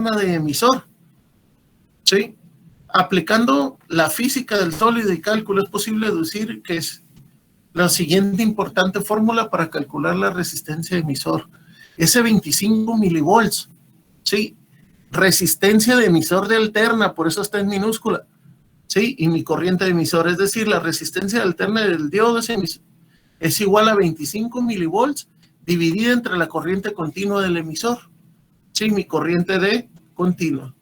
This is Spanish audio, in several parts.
de emisor, ¿sí? Aplicando la física del sólido y cálculo, es posible deducir que es la siguiente importante fórmula para calcular la resistencia de emisor. Ese 25 milivolts, ¿sí? Resistencia de emisor de alterna, por eso está en minúscula, ¿sí? Y mi corriente de emisor, es decir, la resistencia alterna del diodo es igual a 25 milivolts dividida entre la corriente continua del emisor, ¿sí? Mi corriente de continua,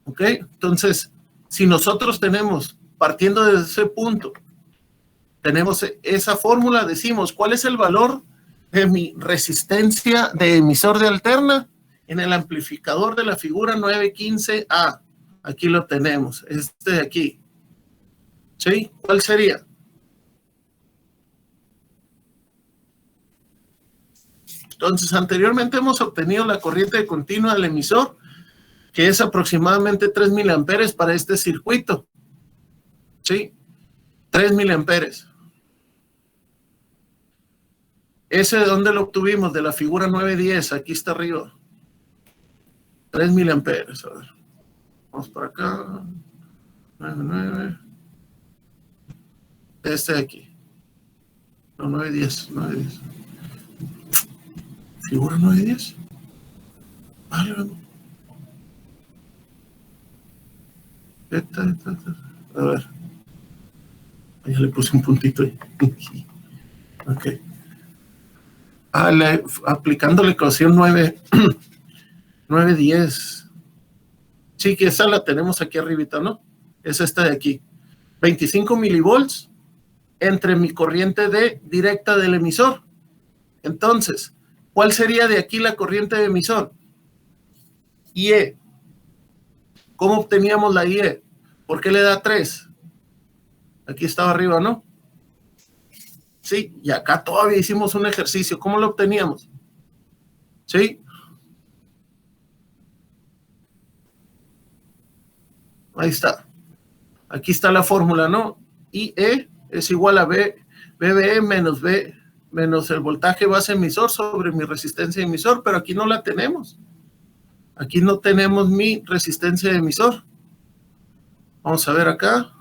¿ok? Entonces, si nosotros tenemos, partiendo de ese punto, tenemos esa fórmula, decimos, ¿cuál es el valor de mi resistencia de emisor de alterna? En el amplificador de la figura 915A. Aquí lo tenemos, este de aquí. ¿Sí? ¿Cuál sería? Entonces, anteriormente hemos obtenido la corriente continua del emisor, que es aproximadamente 3 miliamperes para este circuito. ¿Sí? 3 miliamperes. ¿Ese de dónde lo obtuvimos? De la figura 910, aquí está arriba. 3 miliamperes, a ver. Vamos para acá. 9. Este de aquí. No, 910. ¿Figura 910? Vale, vamos. A ver. Ya le puse un puntito ahí. Ok. Aplicando la ecuación 910. Sí, que esa la tenemos aquí arribita, ¿no? Es esta de aquí. 25 milivolts entre mi corriente directa del emisor. Entonces, ¿cuál sería de aquí la corriente de emisor? IE. ¿Cómo obteníamos la IE? ¿Por qué le da 3? Aquí estaba arriba, ¿no? Sí, y acá todavía hicimos un ejercicio. ¿Cómo lo obteníamos? ¿Sí? Ahí está. Aquí está la fórmula, ¿no? IE es igual a BBE menos el voltaje base emisor sobre mi resistencia de emisor, pero aquí no la tenemos. Aquí no tenemos mi resistencia de emisor. Vamos a ver acá.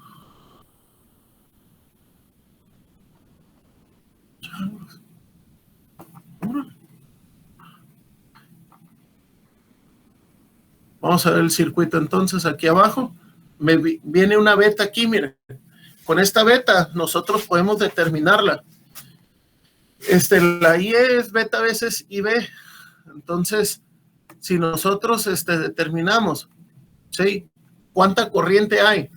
Vamos a ver el circuito entonces aquí abajo. Me viene una beta aquí, miren. Con esta beta nosotros podemos determinarla. La IE es beta veces IB. Entonces, si nosotros determinamos, ¿sí? ¿Cuánta corriente hay?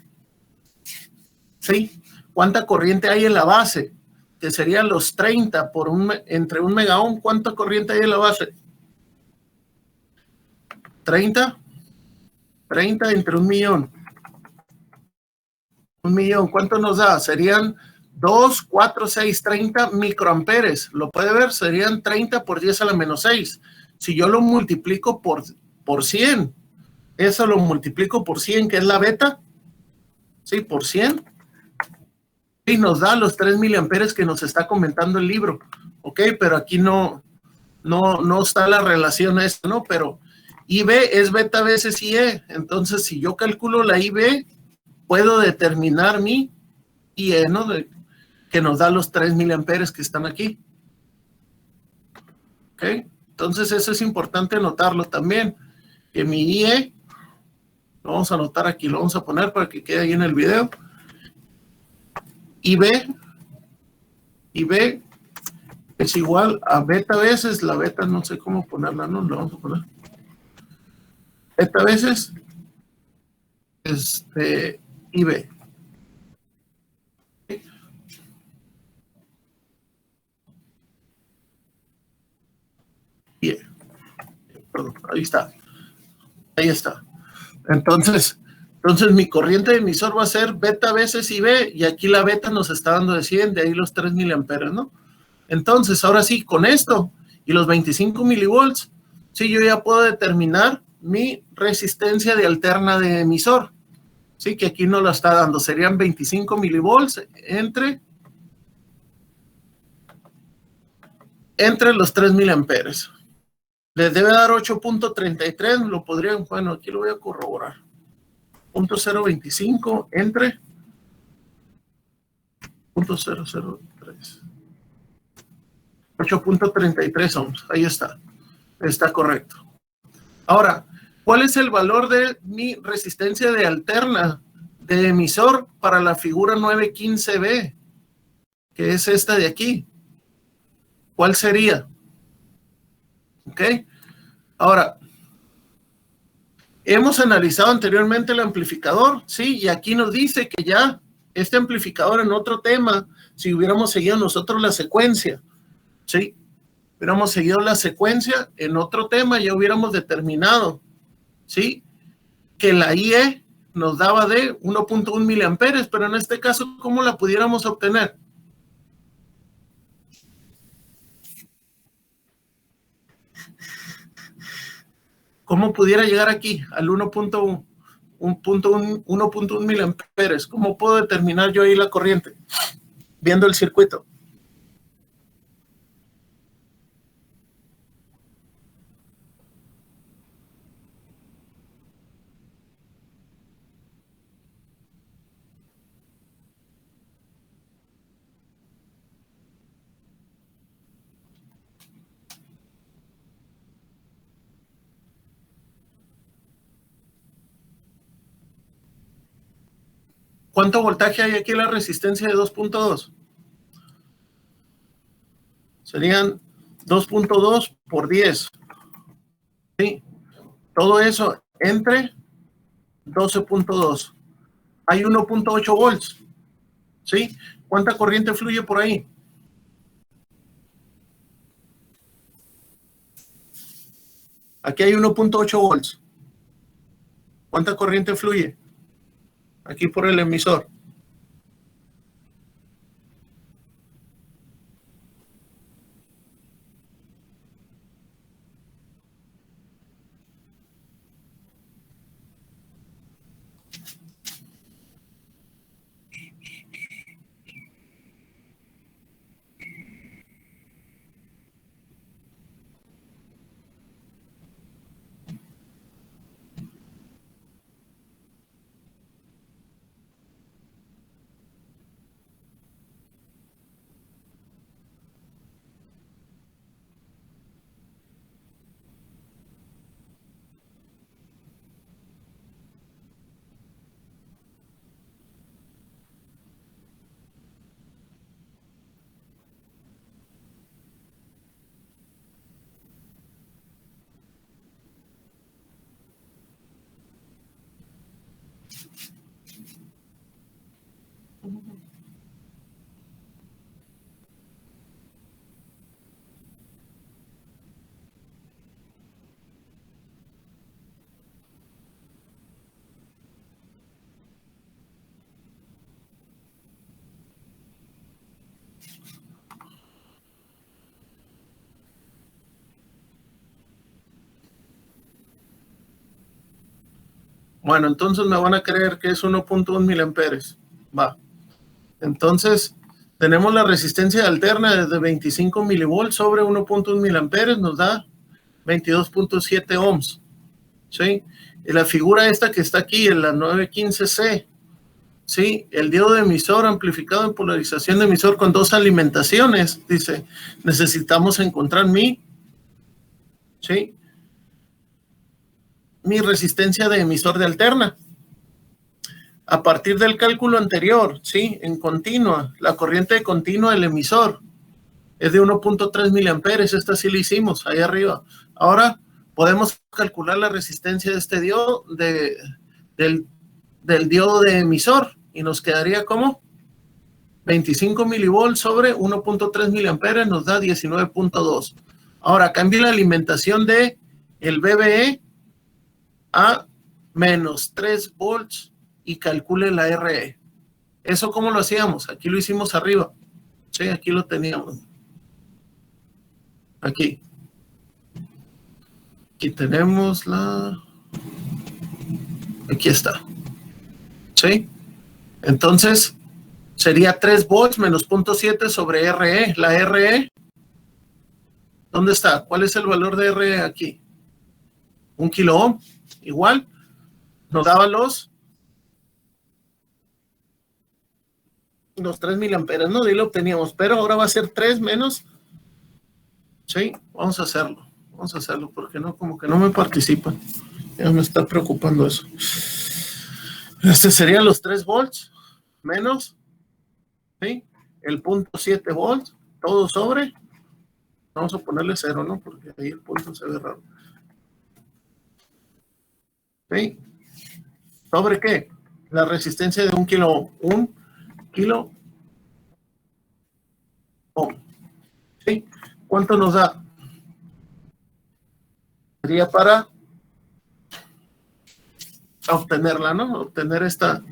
¿Sí? ¿Cuánta corriente hay en la base? Que serían los 30 entre un megaohm. ¿Cuánta corriente hay en la base? 30 entre 1.000.000. 1.000.000, ¿cuánto nos da? Serían 2, 4, 6, 30 microamperes. ¿Lo puede ver? Serían 30 por 10 a la menos 6. Si yo lo multiplico por 100, eso lo multiplico por 100, que es la beta, ¿sí? Por 100. Y nos da los 3 miliamperes que nos está comentando el libro. ¿Ok? Pero aquí no está la relación a esto, ¿no? Pero IB es beta veces IE. Entonces, si yo calculo la IB, puedo determinar mi IE, ¿no? Que nos da los 3 miliamperes que están aquí. ¿Ok? Entonces, eso es importante anotarlo también. Que mi IE, lo vamos a anotar aquí, lo vamos a poner para que quede ahí en el video. IB es igual a beta veces, la beta no sé cómo ponerla, ¿no? Lo vamos a poner. Beta veces, IB. Bien. Perdón, ahí está. Ahí está. Entonces mi corriente de emisor va a ser beta veces IB, y aquí la beta nos está dando de 100, de ahí los 3 miliamperes, ¿no? Entonces, ahora sí, con esto y los 25 milivolts, sí, yo ya puedo determinar mi resistencia de alterna de emisor. Sí, que aquí no lo está dando. Serían 25 milivolts entre los 3 miliamperes. Les debe dar 8.33, lo podrían, bueno, aquí lo voy a corroborar. 0.025 entre 0.003. 8.33 ohms, ahí está. Está correcto. Ahora, ¿cuál es el valor de mi resistencia de alterna de emisor para la figura 915B? Que es esta de aquí. ¿Cuál sería? ¿Ok? Ahora, hemos analizado anteriormente el amplificador, ¿sí? Y aquí nos dice que ya este amplificador en otro tema, si hubiéramos seguido nosotros la secuencia, ¿sí? Hubiéramos seguido la secuencia en otro tema, ya hubiéramos determinado, ¿sí? Que la IE nos daba de 1.1 miliamperes, pero en este caso, ¿cómo la pudiéramos obtener? ¿Cómo pudiera llegar aquí al 1.1 miliamperes? ¿Cómo puedo determinar yo ahí la corriente? Viendo el circuito. ¿Cuánto voltaje hay aquí en la resistencia de 2.2? Serían 2.2 por 10. ¿Sí? Todo eso entre 12.2. Hay 1.8 volts. ¿Sí? ¿Cuánta corriente fluye por ahí? Aquí hay 1.8 volts. ¿Cuánta corriente fluye? Aquí por el emisor. Bueno, entonces me van a creer que es 1.1 miliamperes. Va. Entonces, tenemos la resistencia alterna desde 25 milivolts sobre 1.1 miliamperes, nos da 22.7 ohms. ¿Sí? Y la figura esta que está aquí, en la 915C, ¿sí? El diodo de emisor amplificado en polarización de emisor con dos alimentaciones, dice, necesitamos encontrar ¿sí? Mi resistencia de emisor de alterna. A partir del cálculo anterior, ¿sí? En continua, la corriente de continua del emisor es de 1.3 miliamperes, esta sí la hicimos, ahí arriba. Ahora podemos calcular la resistencia de este diodo, del diodo de emisor, y nos quedaría como 25 milivolts sobre 1.3 miliamperes, nos da 19.2. Ahora cambie la alimentación de el BBE a menos 3 volts y calcule la RE. ¿Eso cómo lo hacíamos? Aquí lo hicimos arriba. Sí, aquí lo teníamos. Aquí. Aquí tenemos aquí está. ¿Sí? Entonces, sería 3 volts menos 0.7 sobre RE. La RE ¿Dónde está? ¿Cuál es el valor de R aquí? 1 kilo ohm. Igual, nos daba los 3 miliamperes, ¿no? De ahí lo obteníamos, pero ahora va a ser 3 menos. Sí, vamos a hacerlo, porque no, como que no me participan. Ya me está preocupando eso. Serían los 3 volts menos, ¿sí? El 0.7 volts, todo sobre. Vamos a ponerle 0, ¿no? Porque ahí el punto se ve raro. ¿Sí? ¿Sobre qué? La resistencia de 1 kilo ohm. ¿Sí? ¿Cuánto nos da? Sería para obtenerla, ¿no? Obtener esta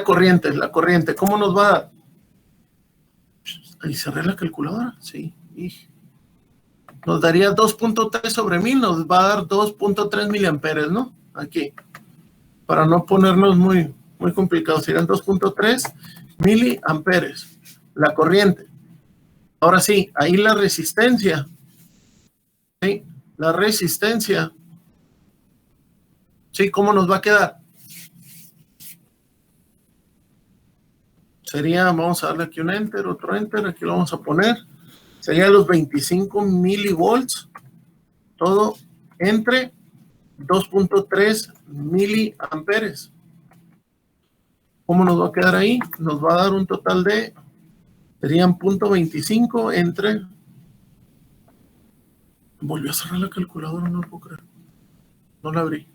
corriente, la corriente. ¿Cómo nos va a dar? Ahí cerré la calculadora, sí. Nos daría 2.3 sobre 1000, nos va a dar 2.3 miliamperes, ¿no? Aquí, para no ponernos muy complicados, serían 2.3 miliamperes, la corriente. Ahora sí, ahí la resistencia, ¿sí? La resistencia, ¿sí? ¿Cómo nos va a quedar? Sería, vamos a darle aquí un enter, otro enter, aquí lo vamos a poner. Sería los 25 milivolts, todo entre 2.3 miliamperes. ¿Cómo nos va a quedar ahí? Nos va a dar un total de, serían 0.25 entre, volvió a cerrar la calculadora, no lo puedo creer, no la abrí.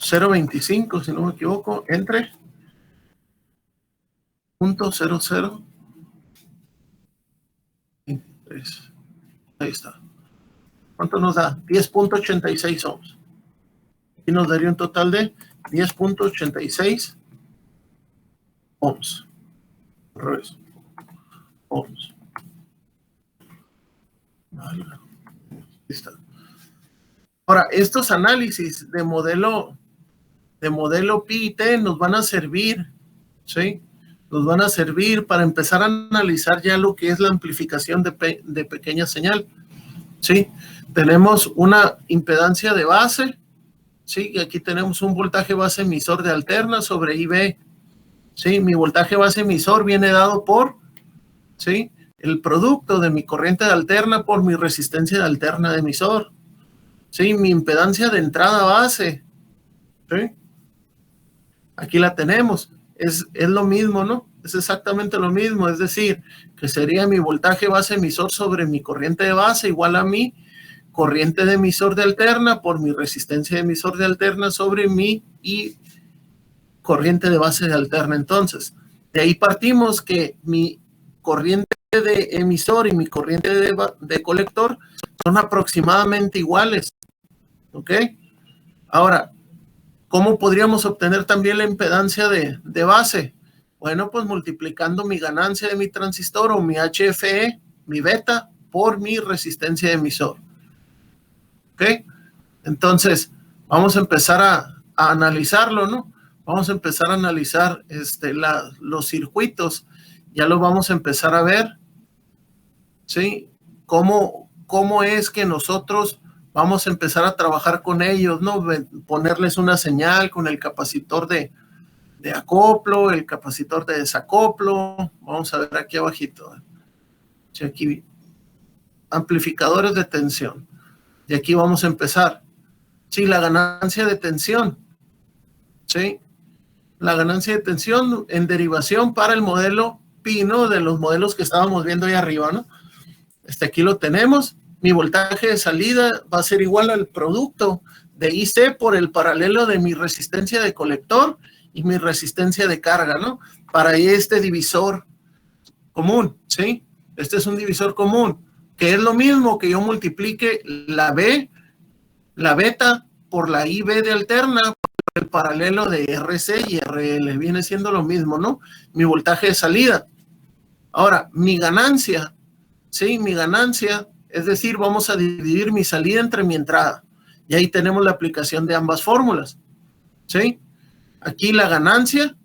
0.25, si no me equivoco, entre 0.00. Ahí está. ¿Cuánto nos da? 10.86 ohms. Y nos daría un total de 10.86 ohms. Ohms. Vale. Ahí está. Ahora, estos análisis de modelo pi y t nos van a servir, ¿sí? Nos van a servir para empezar a analizar ya lo que es la amplificación de pequeña señal, ¿sí? Tenemos una impedancia de base, ¿sí? Y aquí tenemos un voltaje base emisor de alterna sobre IB, ¿sí? Mi voltaje base emisor viene dado por, ¿sí? El producto de mi corriente de alterna por mi resistencia de alterna de emisor, ¿sí? Mi impedancia de entrada base, ¿sí? Aquí la tenemos, es lo mismo, ¿no? Es exactamente lo mismo, es decir, que sería mi voltaje base emisor sobre mi corriente de base igual a mi corriente de emisor de alterna por mi resistencia de emisor de alterna sobre mi corriente de base de alterna. Entonces, de ahí partimos que mi corriente de emisor y mi corriente de colector son aproximadamente iguales, ¿ok? Ahora, ¿cómo podríamos obtener también la impedancia de base? Bueno, pues multiplicando mi ganancia de mi transistor o mi HFE, mi beta, por mi resistencia de emisor. ¿Ok? Entonces, vamos a empezar a analizarlo, ¿no? Vamos a empezar a analizar los circuitos. Ya lo vamos a empezar a ver, ¿sí? ¿Cómo es que nosotros vamos a empezar a trabajar con ellos, ¿no? Ponerles una señal con el capacitor de acoplo, el capacitor de desacoplo. Vamos a ver aquí abajito. Sí, aquí, amplificadores de tensión. Y aquí vamos a empezar. Sí, la ganancia de tensión. Sí, la ganancia de tensión en derivación para el modelo pi, ¿no? De los modelos que estábamos viendo ahí arriba, ¿no? Aquí lo tenemos. Mi voltaje de salida va a ser igual al producto de IC por el paralelo de mi resistencia de colector y mi resistencia de carga, ¿no? Para este divisor común, ¿sí? Este es un divisor común, que es lo mismo que yo multiplique la beta por la IB de alterna por el paralelo de RC y RL. Viene siendo lo mismo, ¿no? Mi voltaje de salida. Ahora, mi ganancia, ¿sí? Mi ganancia, es decir, vamos a dividir mi salida entre mi entrada. Y ahí tenemos la aplicación de ambas fórmulas, ¿sí? Aquí la ganancia,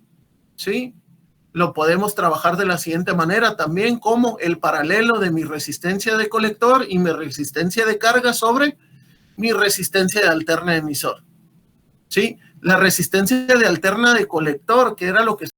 ¿sí? Lo podemos trabajar de la siguiente manera también, como el paralelo de mi resistencia de colector y mi resistencia de carga sobre mi resistencia de alterna de emisor, ¿sí? La resistencia de alterna de colector, que era lo que